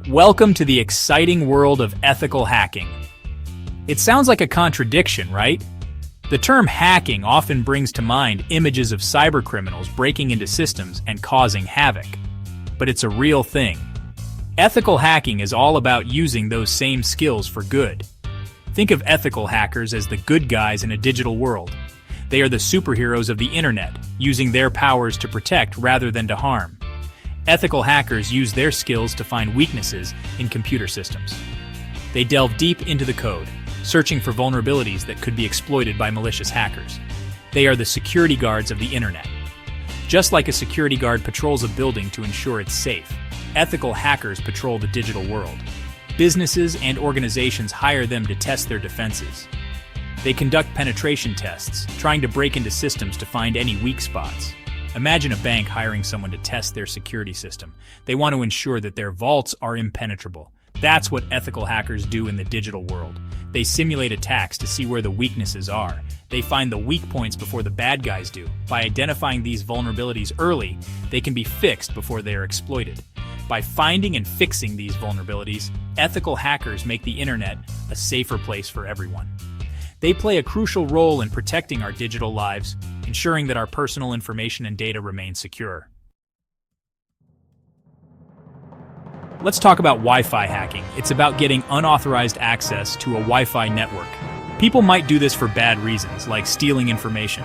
Welcome to the exciting world of ethical hacking. It sounds like a contradiction, right? The term hacking often brings to mind images of cybercriminals breaking into systems and causing havoc. But it's a real thing. Ethical hacking is all about using those same skills for good. Think of ethical hackers as the good guys in a digital world. They are the superheroes of the internet, using their powers to protect rather than to harm. Ethical hackers use their skills to find weaknesses in computer systems. They delve deep into the code, searching for vulnerabilities that could be exploited by malicious hackers. They are the security guards of the internet. Just like a security guard patrols a building to ensure it's safe, ethical hackers patrol the digital world. Businesses and organizations hire them to test their defenses. They conduct penetration tests, trying to break into systems to find any weak spots. Imagine a bank hiring someone to test their security system. They want to ensure that their vaults are impenetrable. That's what ethical hackers do in the digital world. They simulate attacks to see where the weaknesses are. They find the weak points before the bad guys do. By identifying these vulnerabilities early, they can be fixed before they are exploited. By finding and fixing these vulnerabilities, ethical hackers make the internet a safer place for everyone. They play a crucial role in protecting our digital lives, ensuring that our personal information and data remain secure. Let's talk about Wi-Fi hacking. It's about getting unauthorized access to a Wi-Fi network. People might do this for bad reasons, like stealing information.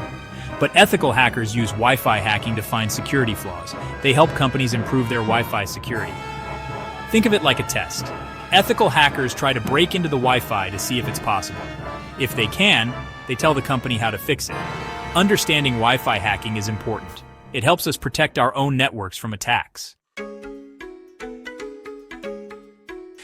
But ethical hackers use Wi-Fi hacking to find security flaws. They help companies improve their Wi-Fi security. Think of it like a test. Ethical hackers try to break into the Wi-Fi to see if it's possible. If they can, they tell the company how to fix it. Understanding Wi-Fi hacking is important. It helps us protect our own networks from attacks.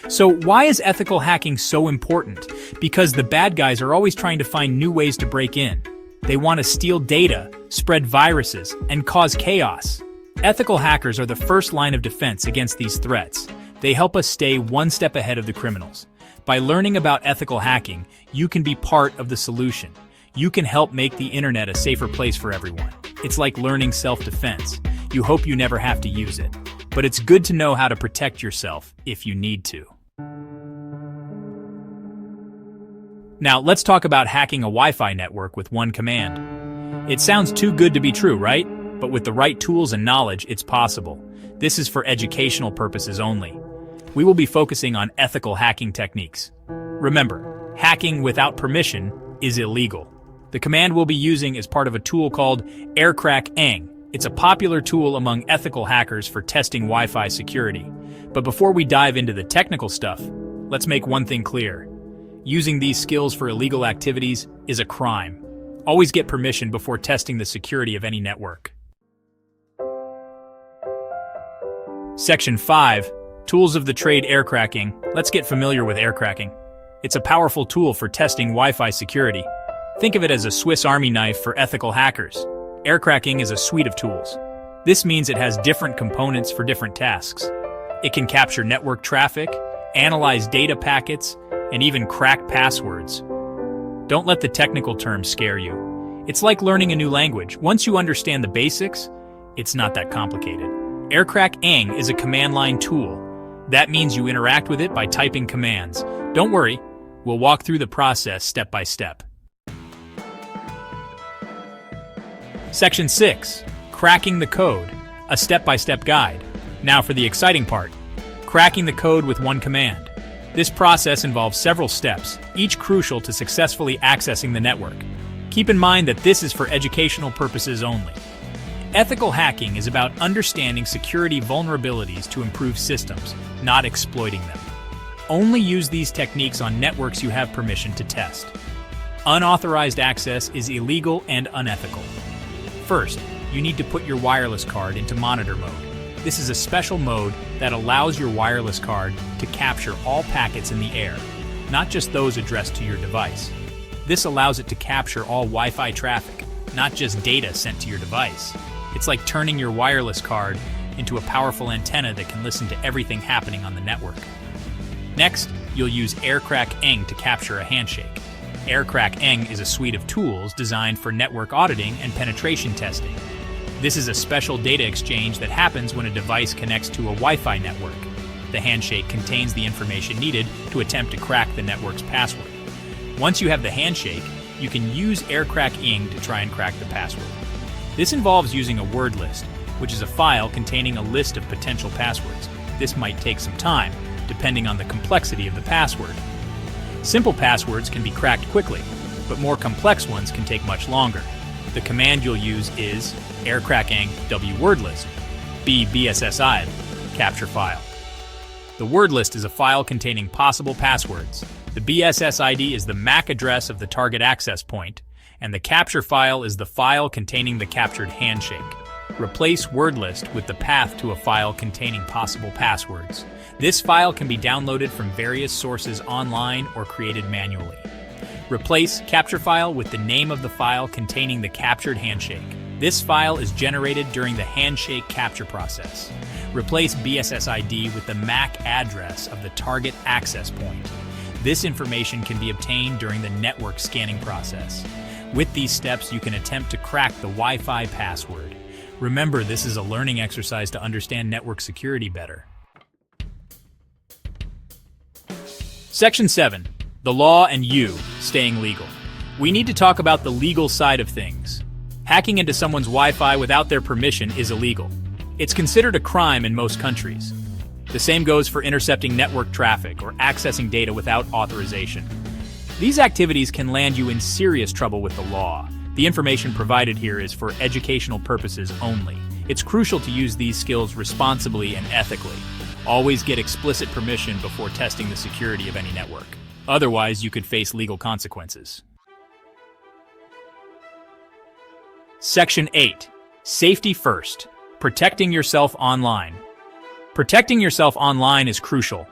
So why is ethical hacking so important? Because the bad guys are always trying to find new ways to break in. They want to steal data, spread viruses, and cause chaos. Ethical hackers are the first line of defense against these threats. They help us stay one step ahead of the criminals. By learning about ethical hacking, you can be part of the solution. You can help make the internet a safer place for everyone. It's like learning self-defense. You hope you never have to use it. But it's good to know how to protect yourself if you need to. Now, let's talk about hacking a Wi-Fi network with one command. It sounds too good to be true, right? But with the right tools and knowledge, it's possible. This is for educational purposes only. We will be focusing on ethical hacking techniques. Remember, hacking without permission is illegal. The command we'll be using is part of a tool called Aircrack-ng. It's a popular tool among ethical hackers for testing Wi-Fi security. But before we dive into the technical stuff, let's make one thing clear. Using these skills for illegal activities is a crime. Always get permission before testing the security of any network. Section 5. Tools of the trade Aircrack-ng. Let's get familiar with aircracking. It's a powerful tool for testing Wi-Fi security. Think of it as a Swiss Army knife for ethical hackers. Aircrack-ng is a suite of tools. This means it has different components for different tasks. It can capture network traffic, analyze data packets, and even crack passwords. Don't let the technical terms scare you. It's like learning a new language. Once you understand the basics, it's not that complicated. Aircrack-ng is a command line tool. That means you interact with it by typing commands. Don't worry, we'll walk through the process step by step. Section 6. Cracking the code, a step-by-step guide. Now for the exciting part, cracking the code with one command. This process involves several steps, each crucial to successfully accessing the network. Keep in mind that this is for educational purposes only. Ethical hacking is about understanding security vulnerabilities to improve systems, not exploiting them. Only use these techniques on networks you have permission to test. Unauthorized access is illegal and unethical. First, you need to put your wireless card into monitor mode. This is a special mode that allows your wireless card to capture all packets in the air, not just those addressed to your device. This allows it to capture all Wi-Fi traffic, not just data sent to your device. It's like turning your wireless card into a powerful antenna that can listen to everything happening on the network. Next, you'll use Aircrack-ng to capture a handshake. Aircrack-ng is a suite of tools designed for network auditing and penetration testing. This is a special data exchange that happens when a device connects to a Wi-Fi network. The handshake contains the information needed to attempt to crack the network's password. Once you have the handshake, you can use Aircrack-ng to try and crack the password. This involves using a word list, which is a file containing a list of potential passwords. This might take some time, depending on the complexity of the password. Simple passwords can be cracked quickly, but more complex ones can take much longer. The command you'll use is Aircrack-ng wordlist, BSSI, capture file. The word list is a file containing possible passwords. The BSSID is the MAC address of the target access point, and the capture file is the file containing the captured handshake. Replace word list with the path to a file containing possible passwords. This file can be downloaded from various sources online or created manually. Replace capture file with the name of the file containing the captured handshake. This file is generated during the handshake capture process. Replace BSSID with the MAC address of the target access point. This information can be obtained during the network scanning process. With these steps, you can attempt to crack the Wi-Fi password. Remember, this is a learning exercise to understand network security better. Section 7. The law and you, staying legal. We need to talk about the legal side of things. Hacking into someone's Wi-Fi without their permission is illegal. It's considered a crime in most countries. The same goes for intercepting network traffic or accessing data without authorization. These activities can land you in serious trouble with the law. The information provided here is for educational purposes only. It's crucial to use these skills responsibly and ethically. Always get explicit permission before testing the security of any network. Otherwise, you could face legal consequences. Section 8. Safety first. Protecting yourself online. Protecting yourself online is crucial.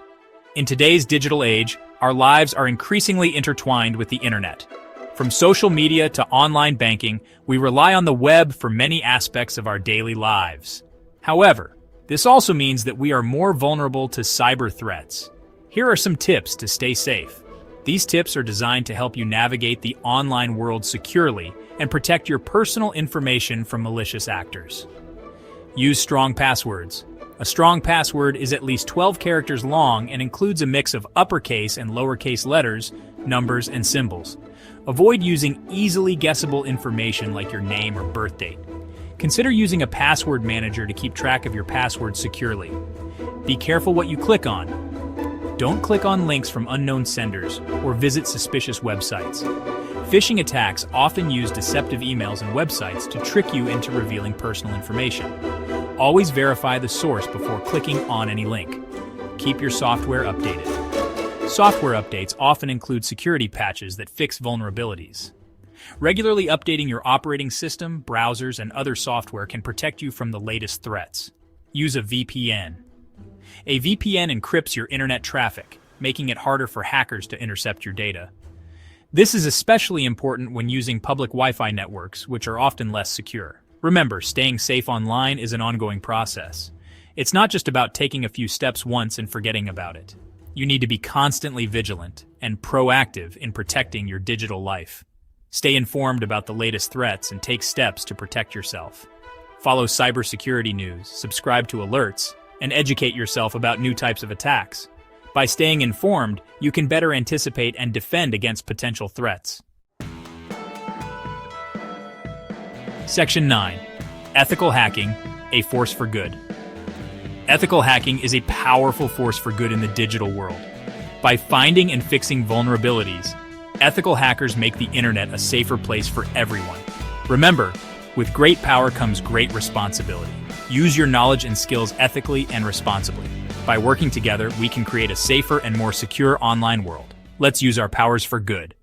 In today's digital age, our lives are increasingly intertwined with the internet. From social media to online banking, we rely on the web for many aspects of our daily lives. However, this also means that we are more vulnerable to cyber threats. Here are some tips to stay safe. These tips are designed to help you navigate the online world securely and protect your personal information from malicious actors. Use strong passwords. A strong password is at least 12 characters long and includes a mix of uppercase and lowercase letters, numbers, and symbols. Avoid using easily guessable information like your name or birth date. Consider using a password manager to keep track of your passwords securely. Be careful what you click on. Don't click on links from unknown senders or visit suspicious websites. Phishing attacks often use deceptive emails and websites to trick you into revealing personal information. Always verify the source before clicking on any link. Keep your software updated. Software updates often include security patches that fix vulnerabilities. Regularly updating your operating system, browsers, and other software can protect you from the latest threats. Use a VPN. A VPN encrypts your internet traffic, making it harder for hackers to intercept your data. This is especially important when using public Wi-Fi networks, which are often less secure. Remember, staying safe online is an ongoing process. It's not just about taking a few steps once and forgetting about it. You need to be constantly vigilant and proactive in protecting your digital life. Stay informed about the latest threats and take steps to protect yourself. Follow cybersecurity news, subscribe to alerts, and educate yourself about new types of attacks. By staying informed, you can better anticipate and defend against potential threats. Section 9. Ethical hacking, a force for good. Ethical hacking is a powerful force for good in the digital world. By finding and fixing vulnerabilities, ethical hackers make the internet a safer place for everyone. Remember, with great power comes great responsibility. Use your knowledge and skills ethically and responsibly. By working together, we can create a safer and more secure online world. Let's use our powers for good.